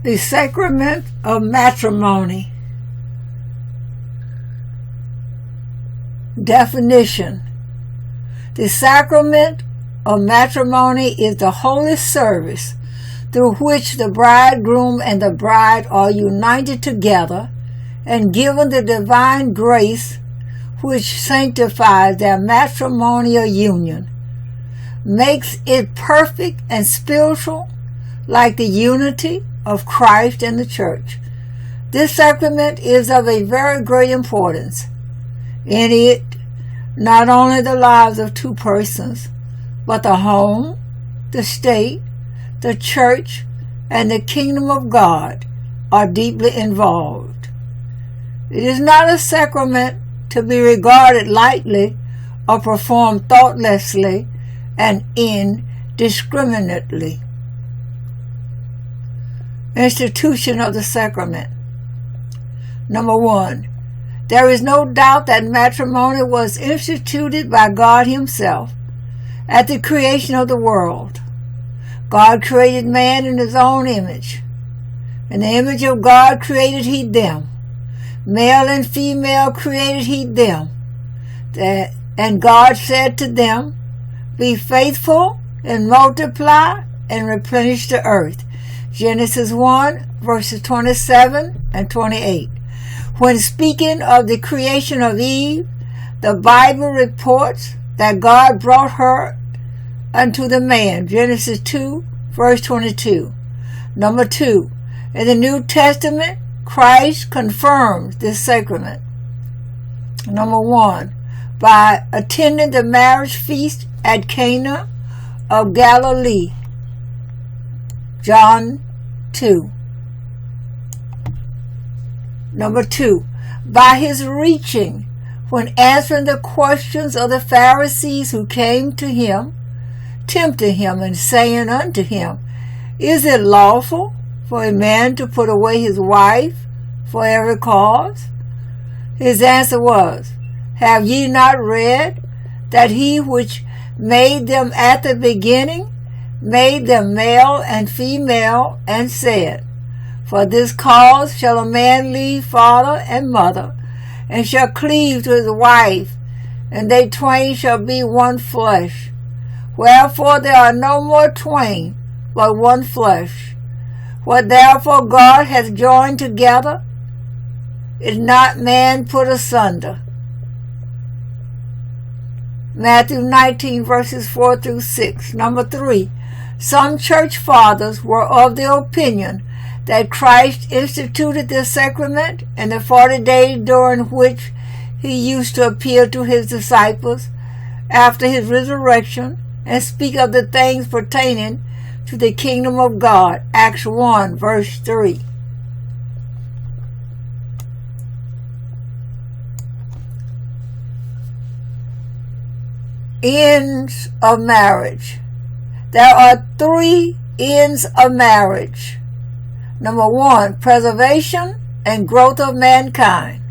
The Sacrament of Matrimony. Definition. The sacrament of matrimony is the holy service through which the bridegroom and the bride are united together and given the divine grace which sanctifies their matrimonial union, makes it perfect and spiritual like the unity of Christ and the Church. This sacrament is of a very great importance. In it, not only the lives of two persons, but the home, the state, the church, and the kingdom of God are deeply involved. It is not a sacrament to be regarded lightly or performed thoughtlessly and indiscriminately. Institution of the sacrament. Number 1. There is no doubt that matrimony was instituted by God Himself at the creation of the world. God created man in His own image. In the image of God created He them. Male and female created He them. And God said to them, "Be faithful and multiply and replenish the earth." Genesis 1, verses 27 and 28. When speaking of the creation of Eve, the Bible reports that God brought her unto the man. Genesis 2, verse 22. Number 2. In the New Testament, Christ confirms this sacrament. Number 1. By attending the marriage feast at Cana of Galilee. John 2. Number 2. By His reaching when answering the questions of the Pharisees who came to Him, tempting Him and saying unto Him, "Is it lawful for a man to put away his wife for every cause?" His answer was, "Have ye not read that He which made them at the beginning made them male and female, and said, For this cause shall a man leave father and mother, and shall cleave to his wife, and they twain shall be one flesh. Wherefore there are no more twain, but one flesh. What therefore God hath joined together, is not man put asunder." Matthew 19, verses 4 through 6. Number 3. Some church fathers were of the opinion that Christ instituted this sacrament in the 40 days during which He used to appear to His disciples after His resurrection and speak of the things pertaining to the kingdom of God. Acts 1, verse 3. Ends of marriage. There are 3 ends of marriage. Number 1, preservation and growth of mankind.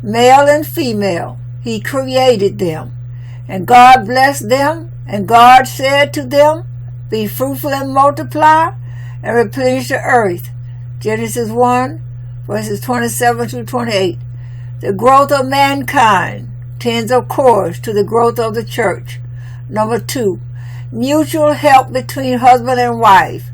Male and female, He created them. And God blessed them, and God said to them, "Be fruitful and multiply, and replenish the earth." Genesis 1, verses 27 through 28. The growth of mankind tends, of course, to the growth of the church. Number 2, mutual help between husband and wife.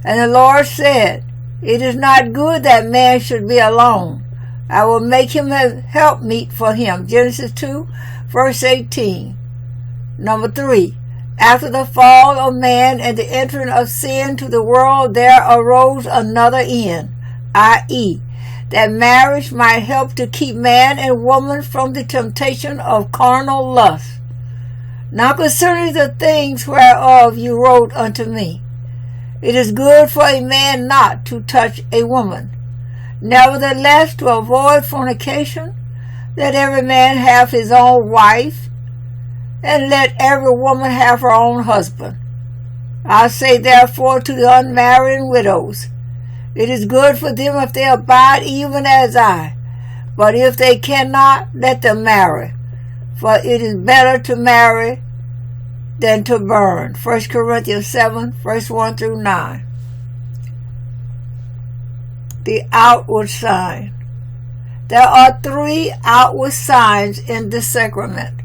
And the Lord said, "It is not good that man should be alone. I will make him a helpmeet for him." Genesis 2, verse 18. Number 3, after the fall of man and the entering of sin to the world, there arose another end, i.e., that marriage might help to keep man and woman from the temptation of carnal lust. Now concerning the things whereof you wrote unto me, it is good for a man not to touch a woman. Nevertheless, to avoid fornication, let every man have his own wife, and let every woman have her own husband. I say therefore to the unmarried and widows, it is good for them if they abide even as I. But if they cannot, let them marry. For it is better to marry than to burn. 1 Corinthians 7, verse 1 through 9. the outward sign. There are 3 outward signs in this sacrament.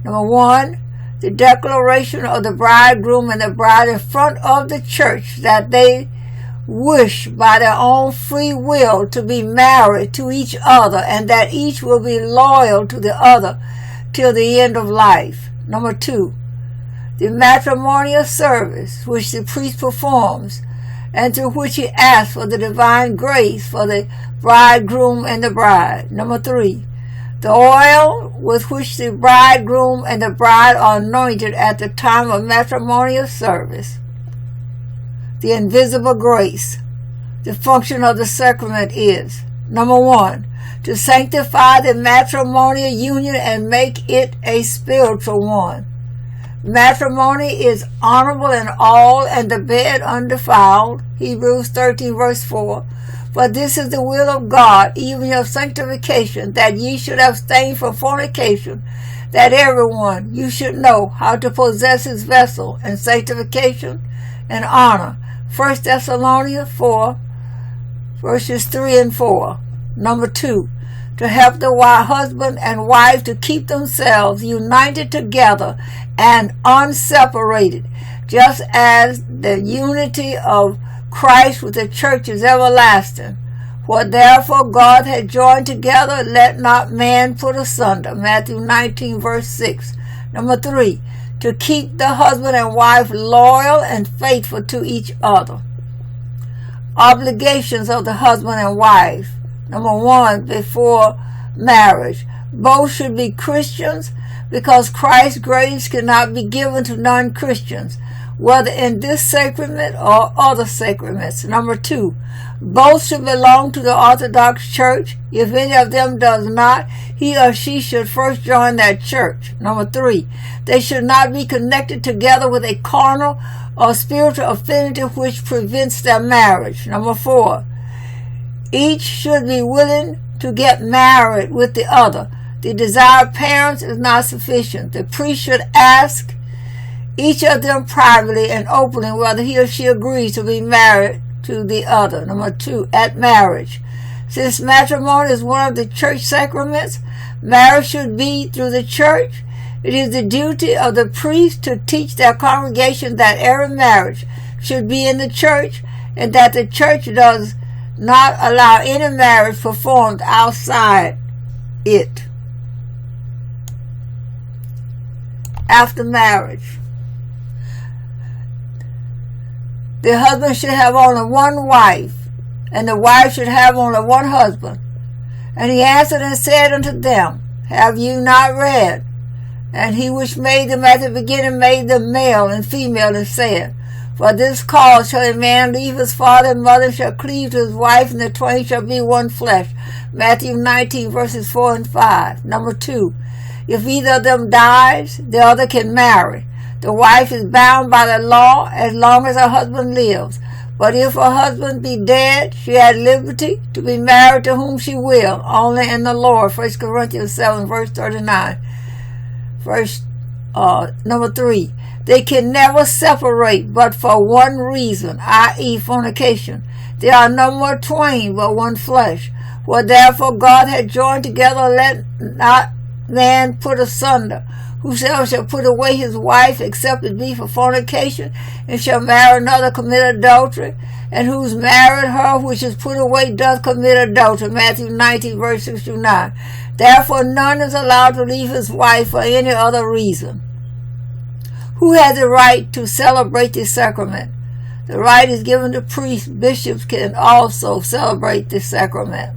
Number 1, the declaration of the bridegroom and the bride in front of the church that they wish by their own free will to be married to each other, and that each will be loyal to the other till the end of life. Number 2, the matrimonial service which the priest performs, and through which he asks for the divine grace for the bridegroom and the bride. Number 3, the oil with which the bridegroom and the bride are anointed at the time of matrimonial service. The invisible grace. The function of the sacrament is, number 1, to sanctify the matrimonial union and make it a spiritual one. Matrimony is honorable in all, and the bed undefiled. Hebrews 13, verse 4. For this is the will of God, even your sanctification, that ye should abstain from fornication, that everyone you should know how to possess his vessel in sanctification and honor. 1 Thessalonians 4, verses 3 and 4. Number 2, to help the husband and wife to keep themselves united together and unseparated, just as the unity of Christ with the church is everlasting. What therefore God had joined together, let not man put asunder. Matthew 19, verse 6. Number 3, to keep the husband and wife loyal and faithful to each other. Obligations of the husband and wife. Number 1, before marriage, both should be Christians, because Christ's grace cannot be given to non-Christians, whether in this sacrament or other sacraments. Number 2, both should belong to the Orthodox Church. If any of them does not, he or she should first join that church. Number 3, they should not be connected together with a carnal or spiritual affinity which prevents their marriage. Number 4, each should be willing to get married with the other. The desire of parents is not sufficient. The priest should ask each of them privately and openly whether he or she agrees to be married to the other. Number 2, at marriage. Since matrimony is one of the church sacraments, marriage should be through the church. It is the duty of the priest to teach their congregation that every marriage should be in the church, and that the church does not allow any marriage performed outside it. After marriage, the husband should have only one wife, and the wife should have only one husband. And he answered and said unto them, Have you not read? And he which made them at the beginning made them male and female, and said, For this cause shall a man leave his father and mother, and shall cleave to his wife, and the twain shall be one flesh. Matthew 19, verses 4 and 5. Number 2, if either of them dies, the other can marry. The wife is bound by the law as long as her husband lives. But if her husband be dead, she has liberty to be married to whom she will, only in the Lord. 1 Corinthians 7, verse 39. Number 3, they can never separate but for one reason, i.e. fornication. They are no more twain, but one flesh. What therefore God had joined together, let not man put asunder. Whosoever shall put away his wife, except it be for fornication, and shall marry another, commit adultery. And who's married her which is put away doth commit adultery. Matthew 19, verse 69. Therefore none is allowed to leave his wife for any other reason. Who has the right to celebrate this sacrament? The right is given to priests. Bishops can also celebrate this sacrament.